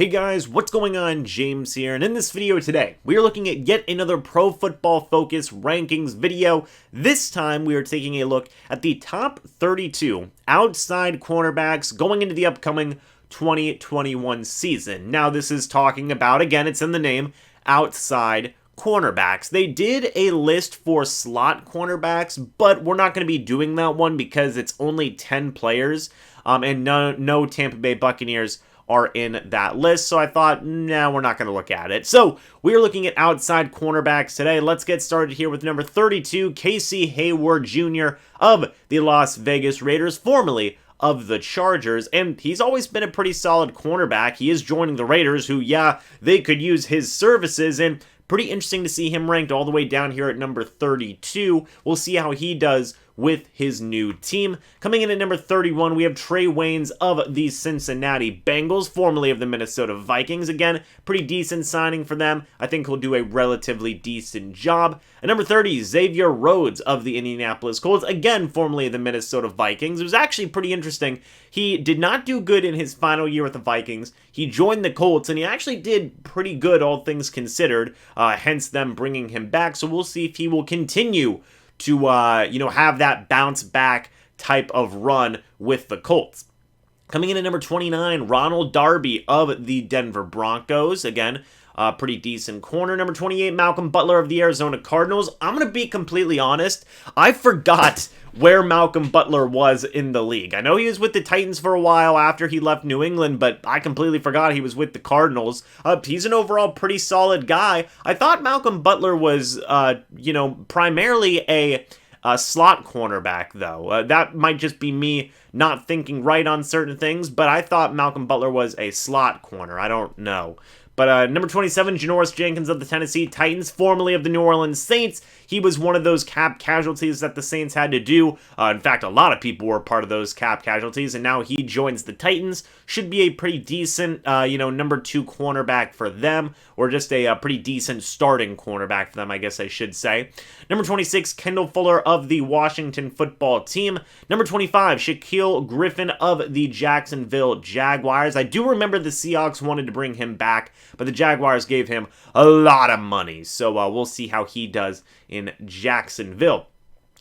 Hey guys, what's going on? James here, and in this video today, we are looking at yet another Pro Football Focus rankings video. This time, we are taking a look at the top 32 outside cornerbacks going into the upcoming 2021 season. Now, this is talking about, again, it's in the name, outside cornerbacks. They did a list for slot cornerbacks, but we're not going to be doing that one because it's only 10 players, and no Tampa Bay Buccaneers are in that list, so I thought, nah, we're not going to look at it. So, we're looking at outside cornerbacks today. Let's get started here with number 32, Casey Hayward Jr. of the Las Vegas Raiders, formerly of the Chargers, and he's always been a pretty solid cornerback. He is joining the Raiders, who, yeah, they could use his services, and pretty interesting to see him ranked all the way down here at number 32. We'll see how he does with his new team. Coming in at number 31, we have Trey Waynes of the Cincinnati Bengals, formerly of the Minnesota Vikings. Again, pretty decent signing for them. I think he'll do a relatively decent job. At number 30, Xavier Rhodes of the Indianapolis Colts, again, formerly of the Minnesota Vikings. It was actually pretty interesting. He did not do good in his final year with the Vikings. He joined the Colts, and he actually did pretty good, all things considered, hence them bringing him back. So we'll see if he will continue to, have that bounce back type of run with the Colts. Coming in at number 29, Ronald Darby of the Denver Broncos. Again, pretty decent corner. Number 28, Malcolm Butler of the Arizona Cardinals. I'm going to be completely honest. I forgot where Malcolm Butler was in the league. I know he was with the Titans for a while after he left New England, but I completely forgot he was with the Cardinals. He's an overall pretty solid guy. I thought Malcolm Butler was, primarily a slot cornerback, though. That might just be me not thinking right on certain things, but I thought Malcolm Butler was a slot corner. I don't know. But number 27, Janoris Jenkins of the Tennessee Titans, formerly of the New Orleans Saints. He was one of those cap casualties that the Saints had to do. In fact, a lot of people were part of those cap casualties, and now he joins the Titans. Should be a pretty decent, number 2 cornerback for them, or just a pretty decent starting cornerback for them, I guess I should say. Number 26, Kendall Fuller of the Washington Football Team. Number 25, Shaquille Griffin of the Jacksonville Jaguars. I do remember the Seahawks wanted to bring him back, but the Jaguars gave him a lot of money, so we'll see how he does in Jacksonville.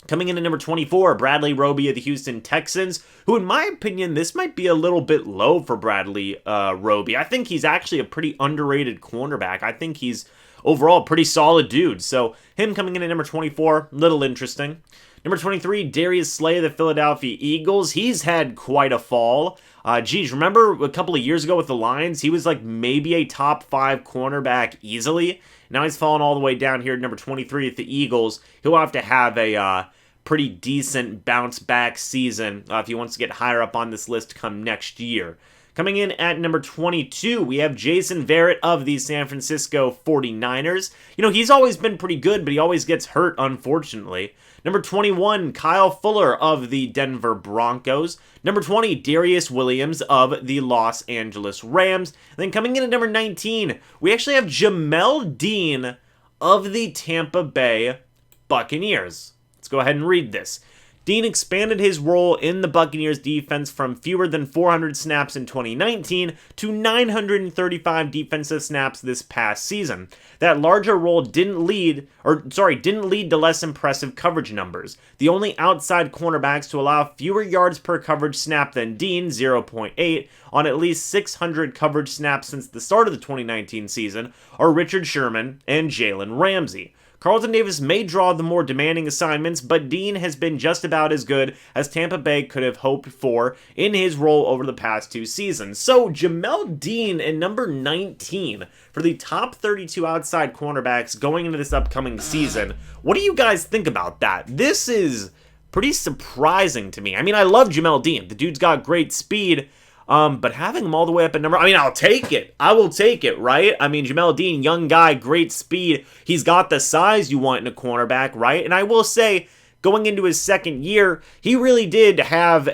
Coming in at number 24, Bradley Roby of the Houston Texans, who in my opinion, this might be a little bit low for Bradley Roby. I think he's actually a pretty underrated cornerback. I think he's overall a pretty solid dude, so him coming in at number 24, little interesting. Number 23, Darius Slay of the Philadelphia Eagles. He's had quite a fall. Remember a couple of years ago with the Lions? He was like maybe a top 5 cornerback easily. Now he's fallen all the way down here at number 23 at the Eagles. He'll have to have a pretty decent bounce back season if he wants to get higher up on this list come next year. Coming in at number 22, we have Jason Verrett of the San Francisco 49ers. He's always been pretty good, but he always gets hurt, unfortunately. Number 21, Kyle Fuller of the Denver Broncos. Number 20, Darius Williams of the Los Angeles Rams. And then coming in at number 19, we actually have Jamel Dean of the Tampa Bay Buccaneers. Let's go ahead and read this. Dean expanded his role in the Buccaneers defense from fewer than 400 snaps in 2019 to 935 defensive snaps this past season. That larger role didn't lead to less impressive coverage numbers. The only outside cornerbacks to allow fewer yards per coverage snap than Dean, 0.8, on at least 600 coverage snaps since the start of the 2019 season are Richard Sherman and Jalen Ramsey. Carlton Davis may draw the more demanding assignments, but Dean has been just about as good as Tampa Bay could have hoped for in his role over the past 2 seasons. So, Jamel Dean at number 19 for the top 32 outside cornerbacks going into this upcoming season. What do you guys think about that? This is pretty surprising to me. I mean, I love Jamel Dean. The dude's got great speed. But having him all the way up at number, I'll take it. I will take it, right? Jamel Dean, young guy, great speed. He's got the size you want in a cornerback, right? And I will say, going into his second year, he really did have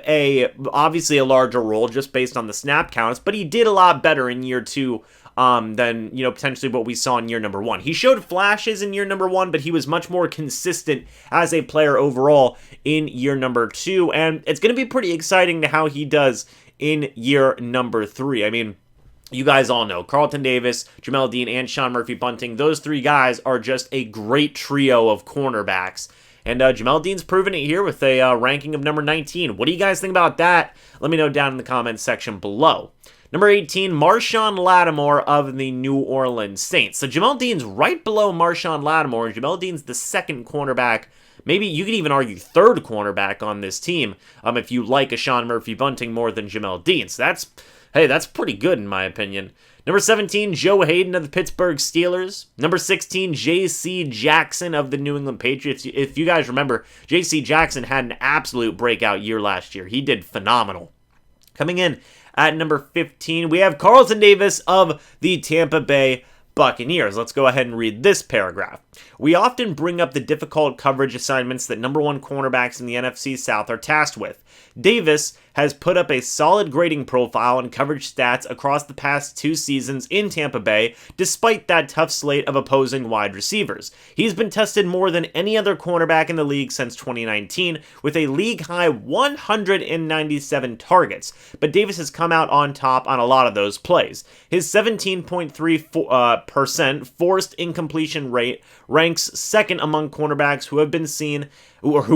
obviously a larger role just based on the snap counts, but he did a lot better in year 2 than, potentially what we saw in year number 1. He showed flashes in year number 1, but he was much more consistent as a player overall in year number 2, and it's going to be pretty exciting to how he does in year number 3. you guys all know Carlton Davis, Jamel Dean, and Sean Murphy-Bunting. Those three guys are just a great trio of cornerbacks. And Jamel Dean's proven it here with a ranking of number 19. What do you guys think about that? Let me know down in the comments section below. Number 18, Marshon Lattimore of the New Orleans Saints. So Jamel Dean's right below Marshon Lattimore, and Jamel Dean's the second cornerback. Maybe you could even argue third cornerback on this team if you like a Sean Murphy-Bunting more than Jamel Dean. So that's pretty good in my opinion. Number 17, Joe Haden of the Pittsburgh Steelers. Number 16, J.C. Jackson of the New England Patriots. If you guys remember, J.C. Jackson had an absolute breakout year last year. He did phenomenal. Coming in at number 15, we have Carlton Davis of the Tampa Bay Buccaneers. Let's go ahead and read this paragraph. We often bring up the difficult coverage assignments that number one cornerbacks in the NFC South are tasked with. Davis has put up a solid grading profile and coverage stats across the past 2 seasons in Tampa Bay, despite that tough slate of opposing wide receivers. He's been tested more than any other cornerback in the league since 2019, with a league-high 197 targets, but Davis has come out on top on a lot of those plays. His 17.3% forced incompletion rate ranks second among cornerbacks who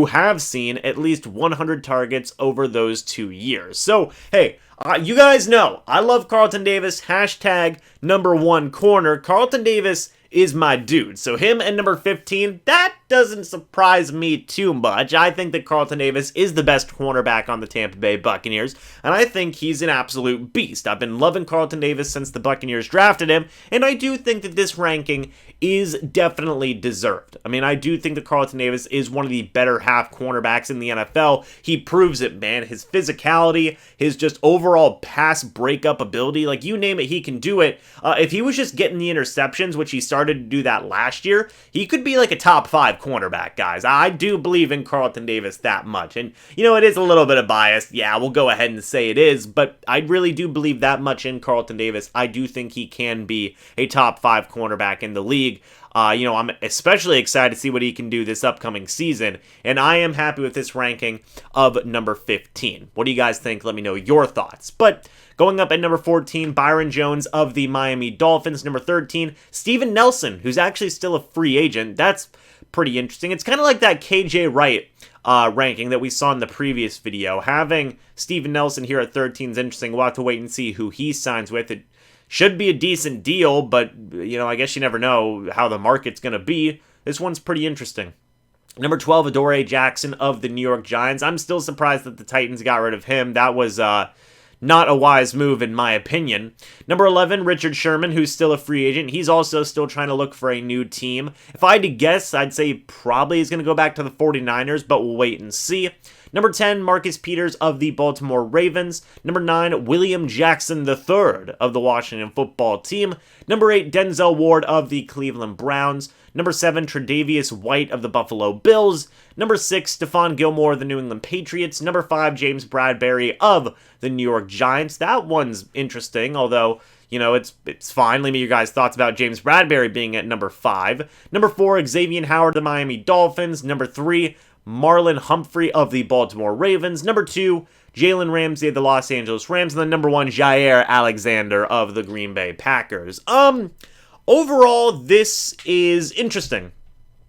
have seen at least 100 targets over those 2 years. So, hey, you guys know, I love Carlton Davis, hashtag number one corner. Carlton Davis is my dude. So him and number 15, that doesn't surprise me too much. I think that Carlton Davis is the best cornerback on the Tampa Bay Buccaneers, and I think he's an absolute beast. I've been loving Carlton Davis since the Buccaneers drafted him, and I do think that this ranking is definitely deserved. I mean, I do think that Carlton Davis is one of the better half cornerbacks in the NFL. He proves it, man. His physicality, his just overall pass breakup ability, like you name it, he can do it. If he was just getting the interceptions, which he started to do that last year, he could be like a top 5 cornerback, guys. I do believe in Carlton Davis that much. And, you know, it is a little bit of bias. Yeah, we'll go ahead and say it is, but I really do believe that much in Carlton Davis. I do think he can be a top 5 cornerback in the league. I'm especially excited to see what he can do this upcoming season, and I am happy with this ranking of number 15. What do you guys think? Let me know your thoughts. But going up at number 14, Byron Jones of the Miami Dolphins. Number 13, Steven Nelson, who's actually still a free agent. That's pretty interesting. It's kind of like that KJ Wright ranking that we saw in the previous video. Having Steven Nelson here at 13 is interesting. We'll have to wait and see who he signs with. It should be a decent deal, but, I guess you never know how the market's going to be. This one's pretty interesting. Number 12, Adoree Jackson of the New York Giants. I'm still surprised that the Titans got rid of him. That was not a wise move, in my opinion. Number 11, Richard Sherman, who's still a free agent. He's also still trying to look for a new team. If I had to guess, I'd say probably he's going to go back to the 49ers, but we'll wait and see. Number 10, Marcus Peters of the Baltimore Ravens. Number 9, William Jackson III of the Washington Football Team. Number 8, Denzel Ward of the Cleveland Browns. Number 7, Tre'Davious White of the Buffalo Bills. Number 6, Stephon Gilmore of the New England Patriots. Number 5, James Bradberry of the New York Giants. That one's interesting, although, it's fine. Leave me your guys' thoughts about James Bradberry being at number 5. Number 4, Xavier Howard of the Miami Dolphins. Number 3, Marlon Humphrey of the Baltimore Ravens. Number 2, Jalen Ramsey of the Los Angeles Rams. And then number 1, Jaire Alexander of the Green Bay Packers. Overall, this is interesting.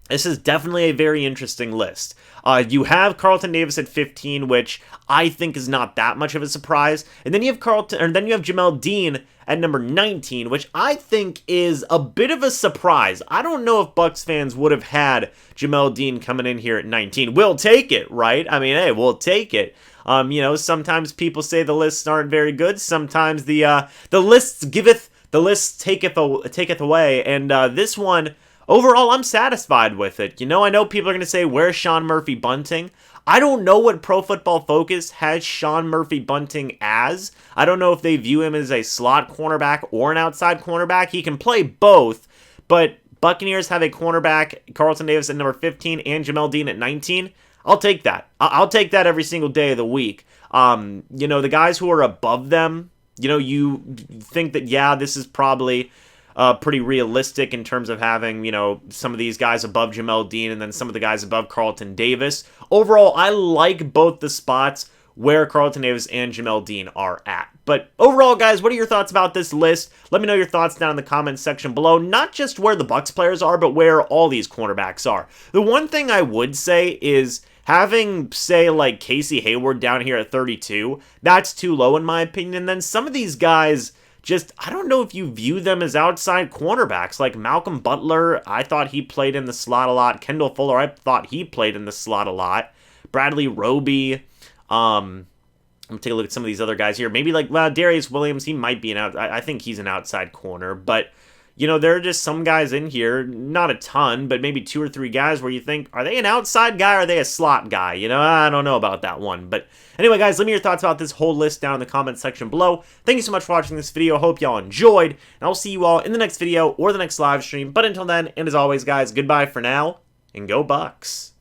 This is definitely a very interesting list. You have Carlton Davis at 15, which I think is not that much of a surprise. And then you have Jamel Dean at number 19, which I think is a bit of a surprise. I don't know if Bucs fans would have had Jamel Dean coming in here at 19. We'll take it, right? I mean, hey, we'll take it. Sometimes people say the lists aren't very good. Sometimes the lists giveth, the list taketh away. And this one, overall, I'm satisfied with it. I know people are going to say, where's Sean Murphy-Bunting? I don't know what Pro Football Focus has Sean Murphy-Bunting as. I don't know if they view him as a slot cornerback or an outside cornerback. He can play both, but Buccaneers have a cornerback, Carlton Davis at number 15 and Jamel Dean at 19. I'll take that. I'll take that every single day of the week. The guys who are above them, you think that, yeah, this is probably pretty realistic in terms of having, some of these guys above Jamel Dean and then some of the guys above Carlton Davis. Overall, I like both the spots where Carlton Davis and Jamel Dean are at. But overall, guys, what are your thoughts about this list? Let me know your thoughts down in the comments section below. Not just where the Bucs players are, but where all these cornerbacks are. The one thing I would say is having, say, like Casey Hayward down here at 32, that's too low in my opinion. And then some of these guys, just, I don't know if you view them as outside cornerbacks. Like Malcolm Butler, I thought he played in the slot a lot. Kendall Fuller, I thought he played in the slot a lot. Bradley Roby, I'm going to take a look at some of these other guys here. Maybe like, well, Darius Williams, he might be I think he's an outside corner. But, you know, there are just some guys in here, not a ton, but maybe 2 or 3 guys where you think, are they an outside guy or are they a slot guy? You know, I don't know about that one. But anyway, guys, let me know your thoughts about this whole list down in the comments section below. Thank you so much for watching this video. Hope y'all enjoyed. And I'll see you all in the next video or the next live stream. But until then, and as always, guys, goodbye for now, and go Bucs.